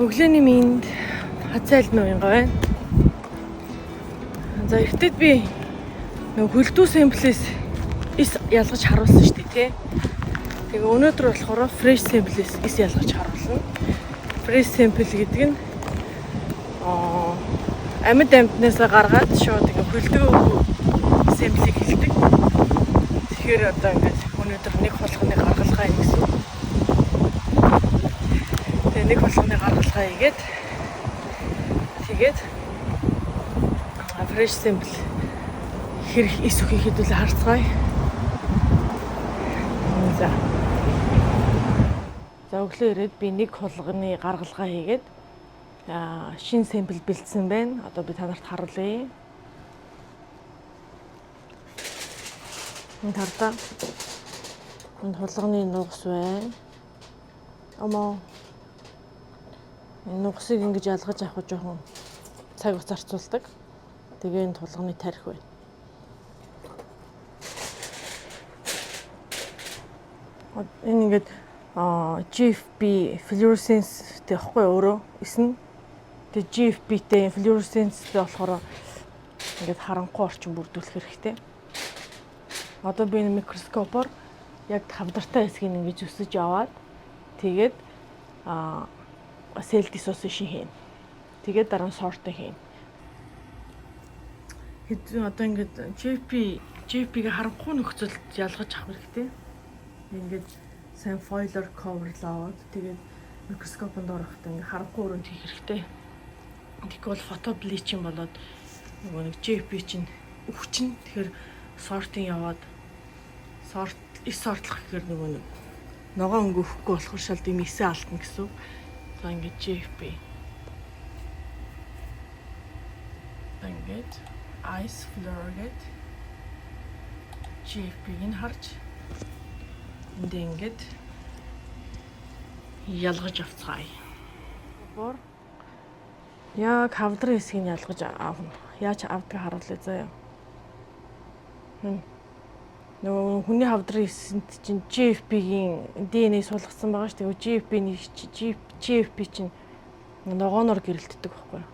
Өглөөний минь хацайл нуйнгаа байна. За эртэд би хөлдөө сэмплээс ис ялгаж харуулсан шүү дээ, тий. Тэгээ өнөөдөр болохоор fresh sample-ээс ис ялгаж харуулна. Fresh sample гэдэг нь амьд амьтнаас гаргаад шууд ингээ хөлдөө sample-ийг хэлдэг. Тэгэхээр одоо ингээд өнөөдөр нэг хулганы гаргалгаа юм гэсэн. Тэгээ нэг хулганы гаргалгаа хийгээд тэгээд fresh sample хэрэг ис өгөх хэдүүлээ харцгаая. За өглөө ирээд би нэг хулганы гаргалгаа хийгээд шинэ sample бэлдсэн байна. Одоо би танарт харуулъя. Энэ тартаа энэ хулганы нугас байна. Амаа энэ нугасыг ингэж ялгаж авах жоохон цаг хугацаа зарцуулдаг. Тэгээ энэ тулганы тарих байна. Энэ ингээд GFP fluorescence гэхгүй өөрөө эсн. Тэгээ GFP-тэй fluorescence-тэй болохоор ингээд харанхуй орчин бүрдүүлэх хэрэгтэй. Одоо би энэ микроскопоор яг хавдартай хэсгийг ингэж өсөж аваад тэгээд cell dissociation хийнэ. Тэгээд дараа нь sort хийнэ. Одоо ингээд GFP-г харанхуй нөхцөлд ялгаж авах хэрэгтэй. Ингээд сайн foiler coverлоод тэгээд микроскопонд орохтой ингээд харанхуй өрөөнд хийх хэрэгтэй. Тэгвэл фото бличинг болоод нөгөө нэг GFP чинь өвчин. Тэгэхээр сортинг яваад сортлох гэхээр нөгөө нэг ногоо өнгөхгүй болохоор шал дэмээсээ алдна гэсэн. За ингээд GFP. Ингээд ice fluoride GFP-ийг харж энд ингээд ялгаж авцгаая. Бор яг хавдрын хэсгийг ялгаж авна. Яаж авдгийг харуулъя заяа. Нөгөө хүний хавдрын хэсэнд чинь GFP-гийн DNA суулгацсан байгаа шүү дээ. GFP чинь ногооноор гэрэлтдэг байхгүй юу?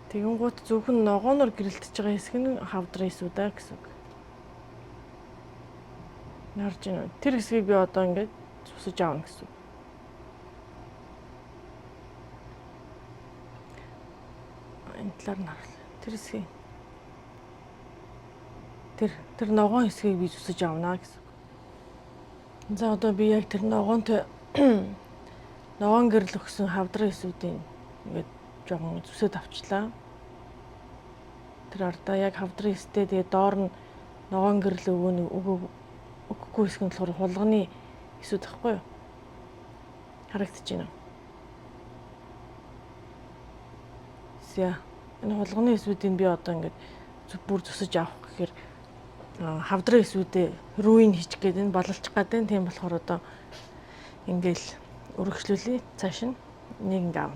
Тэгэнгუთ зөвхөн ногооноор гэрэлтэж байгаа хэсэг нь хавдрын хэсүүд аа гэсэн үг. Нарж байна. Тэр хэсгийг би одоо ингээд зүсэж аавна гэсэн. Энэ талаар нь харуулъя. Тэр хэсгийг тэр ногоон хэсгийг би зүсэж аавна гэсэн. За одоо би яг тэр ногоонтой ногоон гэрэл өгсөн хавдрын хэсүүдийн ингээд жоохон зүсэд авчлаа. Тэр ардаа яг хавдрын хэстэй тэгээ доор нь ногоон гэрэл өгөхгүй хэсэг нь болохоор хулганы хэсүүд байхгүй юу? Харагдаж байна уу? Зя. Энэ хулганы хэсүүдийг би одоо ингээд бүр зүсэж авах гэхээр хавдрын хэсүүдээ руин хийчих гээд энэ бололчих гээд байна. Тийм болохоор одоо ингээл өргөжлүүлээ. Цааш нь нэг ингээ аав.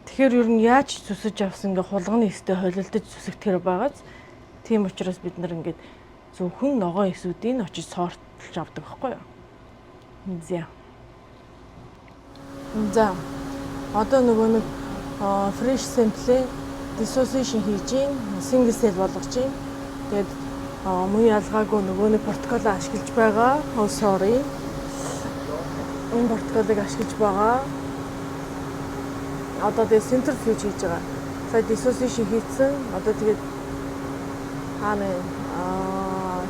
Тэгэхээр ер нь яаж зүсэж авсан ингээ хулганы хэстэй холилдож зүсэгдэхэр байгааз тийм учраас бид нар ингээд зөвхөн ногоон хэсүүдийг очиж сортлж авдаг байхгүй юу? За. Одоо нөгөө нэг fresh sample dissociation хийж гин, single cell болгож гин. Тэгээд мөн ялгаагүй нөгөө нэг протокол ашиглаж байгаа. Oh sorry. Энэ протоколыг ашиглаж байгаа. Одоо тэгээд centrifuge хийж байгаа. Сая dissociation хийсэн. Одоо тэгээд хаана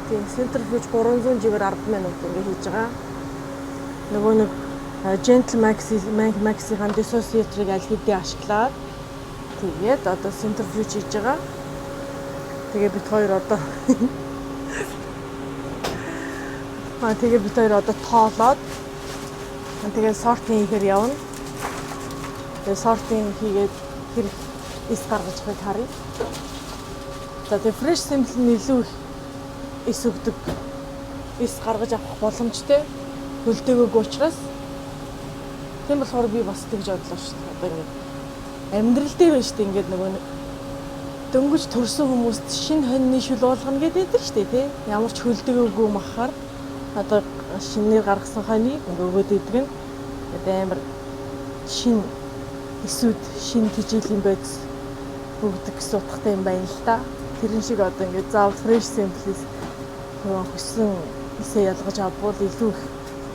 тийм centrifuge 300 G-ээр 10 минут ингэ хийж байгаа. Нөгөө нэг gentle maxi-ийн dissociator-ыг аль хэдийн ашиглаад тэгээд одоо centrifuge хийж байгаа. Тэгээ бид хоёр одоо тэгээ бид хоёр одоо тоолоод тэгээ сортинг хийхээр явна. Тэгээ сортинг хийгээд хэрэг ис гаргаж байгааг харъя. За тэгээ fresh sample нь илүү их ис өгдөг. Ис гаргаж авах боломжтой хөлдөөгөөг учраас тийм болохоор би бас тэгж бодлоо шүү дээ. Одоо ингэ амьдрал дээр байна шүү дээ. Ингээд нөгөө дөнгөж төрсөн хүмүүст шинэ хоньны шүл болгоно гэдэг шүү дээ, тий. Ямар ч хөлдөөгөөгүй махаар одоо шинээр гаргасан хоньыг өгөөд идэг нь амар шин эсүүд шин тэжээлийн байц өгдөг гэсэн утгатай юм байна л да. Тэрэн шиг одоо ингээд заавал fresh sample-ээс хүссэн эсээ ялгаж авбал илүү их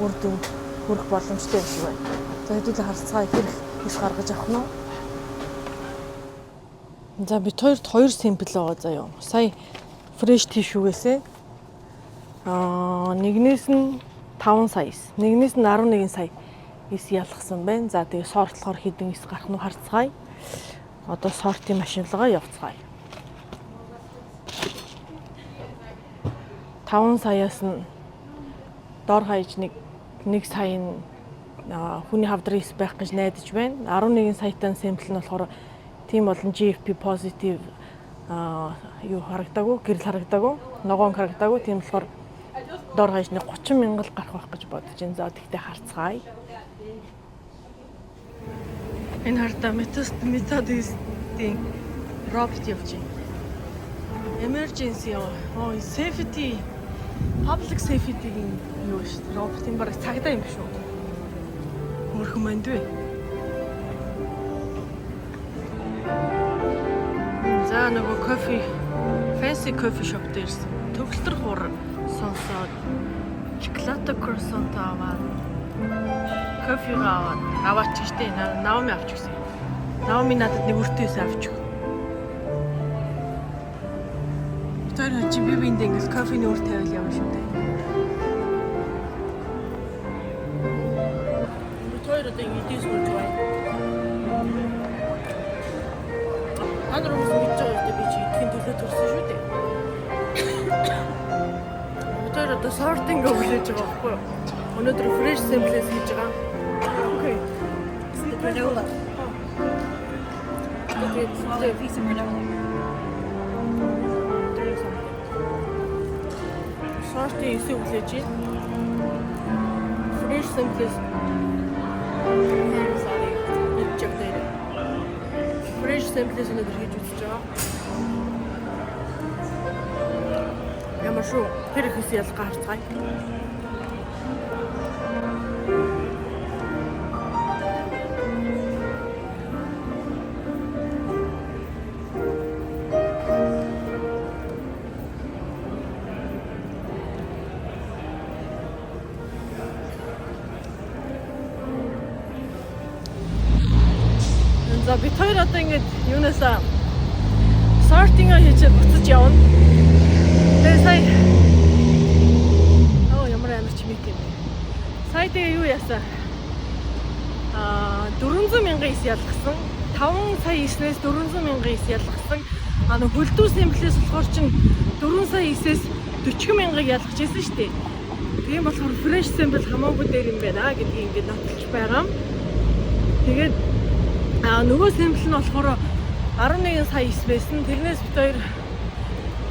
үр дүн хүрэх боломжтой юм шиг байна. За хэдүүлээ харцгаая хэрэг эс гаргаж авах нь. За бид хоёрт 2 sample байгаа заяа. Сая fresh tissue-гээсээ нэгнээс нь 5 сая, нэгнээс нь 11 сая эс ялгсан байна. За тэгээ сортлохоор хэдэн эс гарах нь харцгаая. Одоо сортын машинлгаа явцгаая. 5 саяас нь дор хаяж нэг сая нь хүний хавдрын эс байх гэж найдаж байна. 11 саятай sample нь болохоор тийм болон GFP positive юу харагдаагүй, гэрэл харагдаагүй, ногоон харагдаагүй. Тийм болохоор дор хаяж нэг 30 мянга гарах байх гэж бодож байна. За тэгтээ харцгаая. Энэ хартаа методистийн робот явж байна. Emergency safety public safety-ийн юу шүү дээ. Роботын бараг цагдаа юм шүү. Хөрхөн манд вэ? За нөгөө fancy coffee shop дээрс төгөлтөр хуур сонсоод шоколад croissant аваад кофе аваад чиштэй Наоми авч гисэн. Наоми надад нэг өртөөс авч өг. Тэр чи би биэнд ингэж кофений үр тавил явна шүү дээ. Тэр одоо ингэж суулж байна. Андруу мэдж байгаа гэдэг би чи идэхин төлөө төрсөн шүү дээ. Тэр одоо сортинг өглөөж байгаа байхгүй юу? Өнөөдөр fresh sample хийж байгаа. Окей. Granola. Okay, piece of granola. Сортын эсээ өглөөж байна. Fresh sample. Fresh sample өнөөдөр хийж үзэж байгаа. Ямар шүү? Тэр их эс ялгаа харцгаая. За бид хоёр одоо ингэж юунаас сортинг хийж буцаж явна. Тэгээ сая ямар амар чимэк юм. Сая тэгээ юу яасан? 400 мянган эс ялгсан. 5 сая эснээс 400 мянган эс ялгсан. Хөлдөө сэмплээс болохоор чинь 4 сая эсээс 40 мянгаыг ялгаж ирсэн шүү дээ. Тийм болохоор fresh sample хамаагүй дээр юм байна гэдгийг ингэж нотолж байгаа. Тэгээд нөгөө sample нь болохоор 11 сая эс байсан. Тэрнээс бид хоёр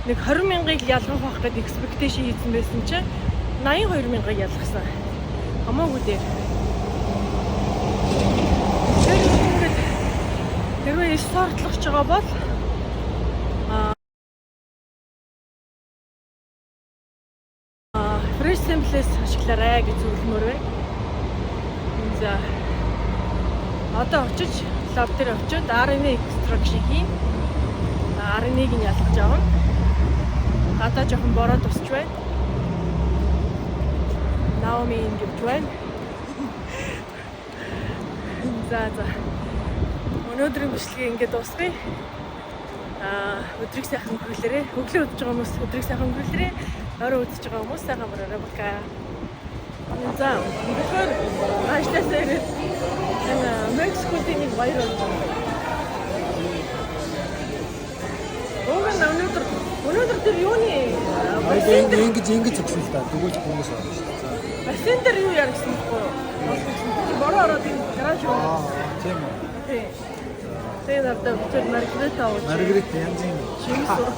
нэг 20 мянгаыг ялгах байх гэдэг expectation хийсэн байсан чинь 82 мянгаыг ялгасан. Хамаагүй дээр. Тэрвээ эс сортлох ч байгаа бол fresh sample-ээс ашиглаарай гэж зөвлөмөр байна. За одоо очиж лаб дээр очиод RNA extraction хийн. RNA-г нь ялгаж авна. Гадаа жоохон бороо тусч байна. Наоми ингэж байна. За. Өнөөдрийн бичлэгийг ингээд дуусгая. Өдрийг сайхан өнгөрүүлээрэй. Өглөө өдөж байгаа хүмүүс өдрийг сайхан өнгөрүүлээрэй. Орой өдөж байгаа хүмүүс сайхан өнгөрөөрэй бака. За, тэгэхээр ажлаасаа ирээд Мексикод нэг баяр болж байна. Өнөөдөр тэр юуны ингэж өгсөн л да. Дөгөөж хүмүүс байна шүү дээ. Бассейн дээр юу яригсан бэ? Бороо ороод гараж юу? Тийм үү. Тэгээд одоо тэр Маргарита авч. Маргарита янз юм. Шинэ сур.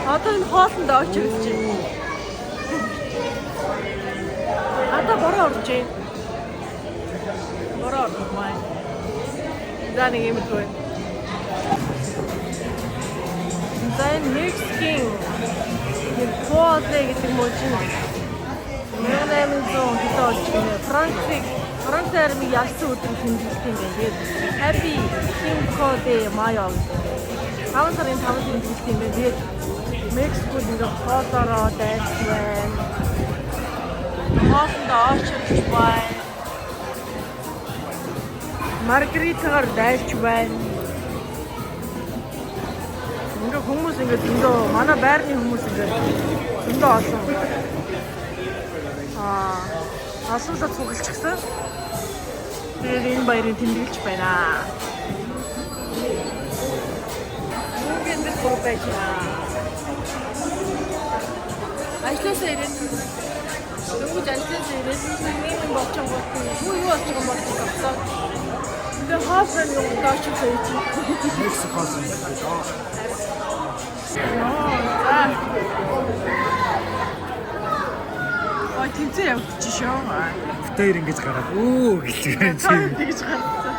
Одоо энэ хоолнд очиж байна. Одоо бороо орж байна. Бороо орж байна. За нэг юм дгүй. За энэ Мексикийн Chipotle гэдэг мөн чинь 1800 доллар болж байна. Франц армийг ялсан өдөр тэмдэглэсэн юм байна. Тэгээд Happy Cinco de Mayo. 5 сарын 5-нд тэмдэглэсэн юм байна. Тэгээд Мексикод ингээ хоолороо дайрч байна. Хоолндоо очирч байна. Маргаритагаар дайрч байна. Ингээ хүмүүс ингээ дөндөө манай байрны хүмүүс ингээ дөндөө олон. Асуулаа цуглчихсан. Тэгээд энэ баярыг тэмдэглэж байна. Үгэндээ байж байна. Ажлаасаа ирээд дөнгөж ажлаасаа ирээд юм болчихсон гот юу болчихсон болчихсон. Тэгээ хаасан юм даач хийж. Мексик хаасан юм байна. Ой тэнцээ явчих шүү. Бүтээр ингэж гараад өө гэж байна чи. Тэгж гарсан.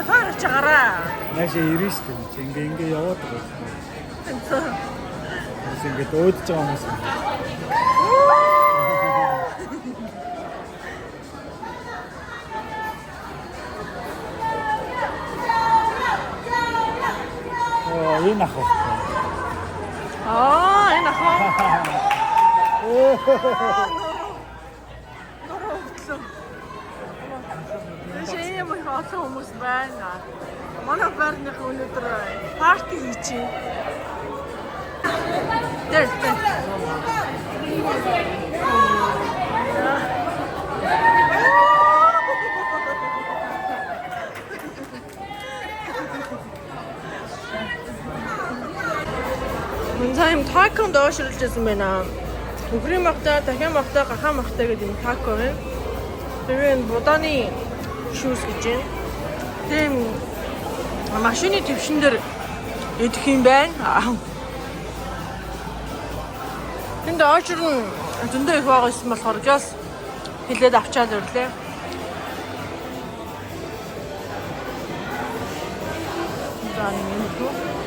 Таарч гараа. Наашаа ирэн штэ. Чи ингээ яваад байгаа. Тэнцээ. Бас ингээ дуудаж байгаа хүмүүс. Энэ ах. Энэ ах. Тэшээ юм хаасан хүмүүс байна. Манай байрных өнөөдөр парти хийчихье. Дээр. Мэнзайм таконд ооширлж байсан байна. Үхрийн махта, дахиан махта, гахаан махта гэдэг юм тако байна. Тэгээд будааны шүүс гэж байна. Тийм машины твшин дээр идэх юм байна. Энд оошир нь зөндөө их байгаа юм болохоор газ хилээд авчаад ирлээ. За нэг юм.